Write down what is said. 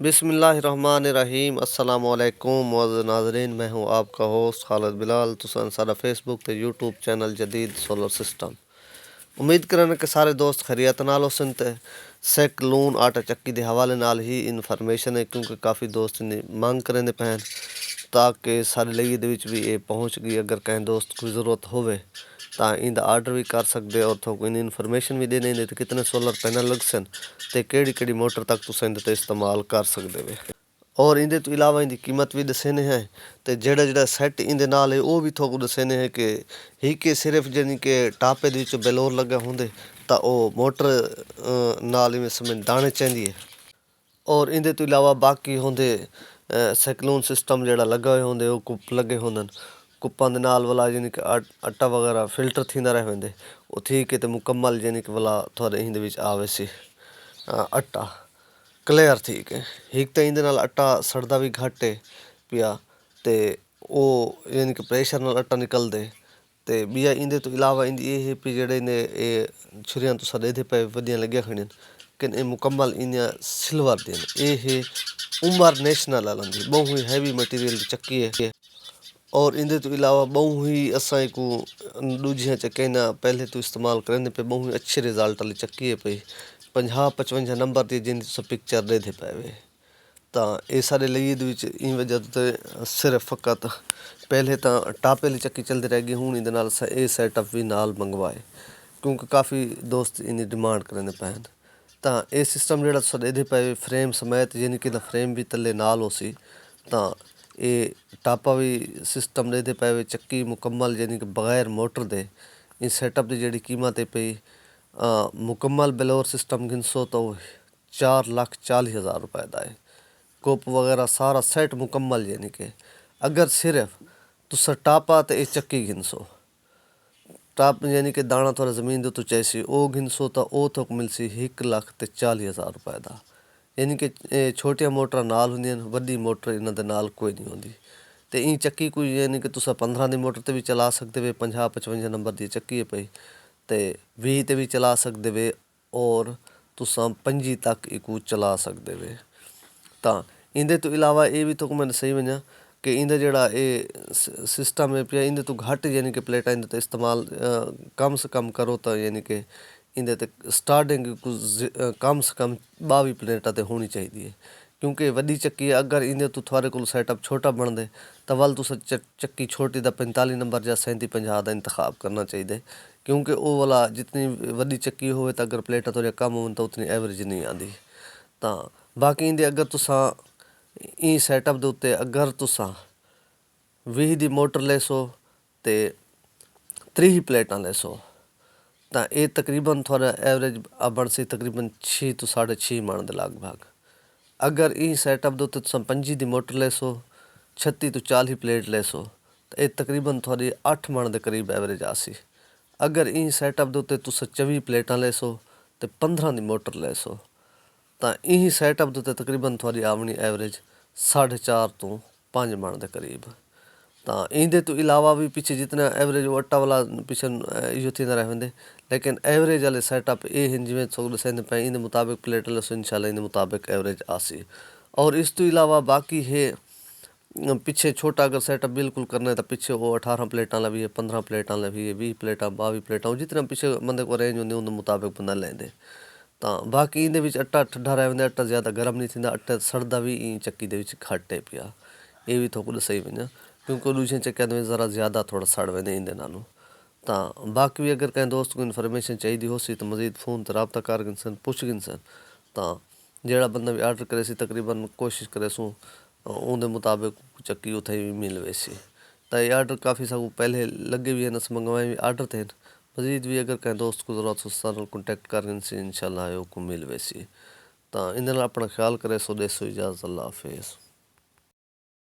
बिस्मिल्लाहिर्रहमानिर्रहीम अस्सलाम वालेकुम मुअज़्ज़िज़ नाज़रीन, मैं हूँ आपका होस्ट खालिद बिलाल। तुसां सारा फेसबुक ते यूट्यूब चैनल जदीद सोलर सिस्टम। उम्मीद करन कि सारे दोस्त खैरियत नाल होसन ते सैक लून आटा चक्की के हवाले नाल ही इन्फॉर्मेशन है, क्योंकि काफ़ी दोस्त इन्हें मांग करेंदे पैन ताकि सारे लई दे विच भी ये पहुँच गई। अगर कहीं दोस्त को ज़रूरत होवे ਤਾਂ ਇਹਦਾ ਆਰਡਰ ਵੀ ਕਰ ਸਕਦੇ ਹੋ। ਉੱਥੋਂ ਕੋਈ ਇਨਫੋਰਮੇਸ਼ਨ ਵੀ ਦੇ ਦਿੰਦੇ ਤੇ ਕਿਤਨੇ ਸੋਲਰ ਪੈਨਲ ਲੱਗ ਸਨ ਤੇ ਕਿਹੜੀ ਮੋਟਰ ਤੱਕ ਤੁਸੀਂ ਇਹਦੇ 'ਤੇ ਇਸਤੇਮਾਲ ਕਰ ਸਕਦੇ ਵੇ। ਔਰ ਇਹਦੇ ਤੋਂ ਇਲਾਵਾ ਇਹਦੀ ਕੀਮਤ ਵੀ ਦੱਸਣੇ ਹੈ ਤੇ ਜਿਹੜਾ ਸੈੱਟ ਇਹਦੇ ਨਾਲ ਹੈ ਉਹ ਵੀ ਤੁਹਾਨੂੰ ਦੱਸਣੇ ਹੈ ਕਿ ਹੀ ਕਿ ਸਿਰਫ ਜਾਨੀ ਕਿ ਟਾਪੇ ਦੇ ਵਿੱਚ ਬੈਲੋਰ ਲੱਗਾ ਹੁੰਦੇ ਤਾਂ ਉਹ ਮੋਟਰ ਨਾਲ ਇਵੇਂ ਸਮੇਂ ਦਾਣੇ ਚਾਹੀਦੀ ਹੈ। ਔਰ ਇਹਦੇ ਤੋਂ ਇਲਾਵਾ ਬਾਕੀ ਹੁੰਦੇ ਸਾਈਕਲੋਨ ਸਿਸਟਮ ਜਿਹੜਾ ਲੱਗਾ ਹੋਏ ਹੁੰਦੇ ਉਹ ਕੁੱਪ ਲੱਗੇ ਹੁੰਦੇ ਕੁੱਪਾਂ ਦੇ ਨਾਲ ਵਾਲਾ ਜਾਨੀ ਕਿ ਆਟਾ ਵਗੈਰਾ ਫਿਲਟਰ ਥੀਂਦਾ ਰਹੇ ਹੁੰਦੇ ਉਹ ਠੀਕ ਹੈ ਤੇ ਮੁਕੰਮਲ ਜਾਨੀ ਕਿ ਵਾਲਾ ਤੁਹਾਡੇ ਇਹਦੇ ਵਿੱਚ ਆਵੇ ਸੀ ਆਟਾ ਕਲੀਅਰ ਠੀਕ ਹੈ। ਇੱਕ ਤਾਂ ਇਹਦੇ ਨਾਲ ਆਟਾ ਸੜਦਾ ਵੀ ਘੱਟ ਹੈ ਪਿਆ ਤੇ ਉਹ ਯਾਨੀ ਕਿ ਪ੍ਰੈਸ਼ਰ ਨਾਲ ਆਟਾ ਨਿਕਲਦੇ ਤੇ ਵੀ ਇਹਦੇ ਤੋਂ ਇਲਾਵਾ ਇਹਦੀ ਇਹ ਵੀ ਜਿਹੜੇ ਨੇ ਇਹ ਛੁਰੀਆਂ ਤੋਂ ਸਾਡੇ ਇਹਦੇ ਪਏ ਵਧੀਆ ਲੱਗਿਆ ਖੜੀਆਂ ਕਿ ਇਹ ਮੁਕੰਮਲ ਇਹਨਾਂ ਸਿਲਵਰ ਦੇ ਨੇ। ਇਹ ਉਮਰ ਨੈਸ਼ਨਲ ਵਾਲਾਂ ਦੀ ਬਹੁਤ ਹੀ ਹੈਵੀ ਮਟੀਰੀਅਲ ਦੀ ਚੱਕੀ ਹੈ। और इनके तो इलावा बहु ही असा को दूजिया चक्के ना पहले तो इस्तेमाल करेंगे पे बहु ही अच्छे रिजल्ट वाली चक्की है पई 50-55 नंबर की जिन सब पिक्चर दे पाए तो ये सारे लिए इन वजह तो सिर्फ फकत पहले तो टापे वाली चक्की चलती रह गई। हूँ ये सैटअप भी नाल मंगवाए क्योंकि काफ़ी दोस्त इन्नी डिमांड करेंगे पैन तो ये सिस्टम जो साढ़े पे फ्रेम समेत यानी कि फ्रेम भी थले नाल हो सी तो ये टापा भी सिस्टम देते पे चक्की मुकम्मल यानी कि बगैर मोटर दे इस सैटअप की जी कीमत है पई मुकम्मल बेलोर सिस्टम गिनसो तो 4,40,000 रुपए का है। कोप वगैरह सारा सैट मुकम्मल यानी कि अगर सिर्फ तुसा टापा तो ये चक्की गिनसो टाप यानी कि दाना थोड़ा ज़मीन तो चाहिए वो गिनसो तो वो तो मिलसी 1,40,000 रुपए का। यानी कि छोटिया मोटर नाल होंदियां वड्डी मोटर इन्हां दे नाल कोई नहीं होंदी ते ई चक्की कोई यानी कि तुसा 15 दी मोटर ते भी चला सकते वे 50-55 नंबर दी चक्की है पई ते 20 ते भी चला सकते वे और तुसा 25 तक इकू चला सकते वे। तो इंदे तो इलावा ये भी तो मैंने सही वना कि इंदा जेड़ा ये सिस्टम है पिया इंदे तो घट यानी कि प्लेटा इंदे तो इस्तेमाल कम से कम करो तो यानी कि इंदे ते स्टार्टिंग कम से कम 22 प्लेटा तो होनी चाहिए है क्योंकि वड्डी चक्की है। अगर इंदे तो थोड़े को सैटअप छोटा बन दे तो वल तुस चक्की छोटी का 45 नंबर या 37-50 का इंतखाब करना चाहिए क्योंकि वो वाला जितनी वड्डी चक्की हो तो अगर प्लेटा थोड़ी कम हो तो उतनी एवरेज नहीं आती। तो बाकी इंदे अगर तुसा ई सैटअप के उत्ते अगर तुसा 20 की मोटर ले सो तो 30 प्लेटा ले सो तो ये तकरीबन थोड़ा एवरेज बन सी तकरीबन 6 तो 6.5 मन के लगभग। अगर ई सैटअप के उत्ते तुसा 25 की मोटर ले सो 36 तो 40 प्लेट ले सो तो ये तकरीबन थोड़ी 8 मन के करीब एवरेज आ सी। अगर ई सैटअप के उत्ते तुसा 24 प्लेटा ले सो तो 15 की मोटर ले सो तो यही सैटअप के उत्ते तकरीबन थोड़ी आवनी एवरेज 4.5 तो 5 मन के करीब। तो इंदे तो इलावा भी पीछे जितना एवरेज आटा वाला पीछे इो थी रहे होंगे लेकिन एवरेज वाले सैटअप ये हैं जिमें दसेंदे पे इन मुताबिक प्लेट ले सो इंशाल्लाह इन मुताबिक एवरेज आसी। और इस तो इलावा बाकी है पीछे छोटा अगर सैटअप बिल्कुल करना है तो पीछे वो 18 प्लेटा वाला भी है 15 प्लेटा वाला भी है 20 प्लेटा 22 प्लेटा जितना पीछे बंदे को रेंज होंगे उन मुताबिक बंदा लेंदे। तो बाकी इन आटा ठंडा रहे होंगे आटा ज़्यादा गर्म नहीं थी आटा सड़दा भी ई चक्की के घट है पिया ये भी थोड़ा सही वना क्योंकि दूसरी चक्कियां में ज़रा ज़्यादा थोड़ा सड़ वेंदे इंदे नालों। तो बाकी भी अगर कहीं दोस्त को इन्फॉर्मेशन चाहिए हो सी तो मज़ीद फ़ोन पर रबता कर गिनसन पुछ गिनसन तो जोड़ा बंदा भी आर्डर करे सी तकरीबन कोशिश करे सूँ उनके मुताबिक चक्की उथे भी मिल वैसी। तो ये आर्डर काफ़ी सब पहले लगे भी हैं नस मंगवाए भी आर्डर थे मज़ीद भी अगर कहीं दोस्त को ज़रूरत हो सारे कॉन्टैक्ट कर गिनसी इंशाल्लाह को मिल वैसी। तो इन अपना ख्याल करे सो देसो इजाज़त अल्लाह हाफिज़।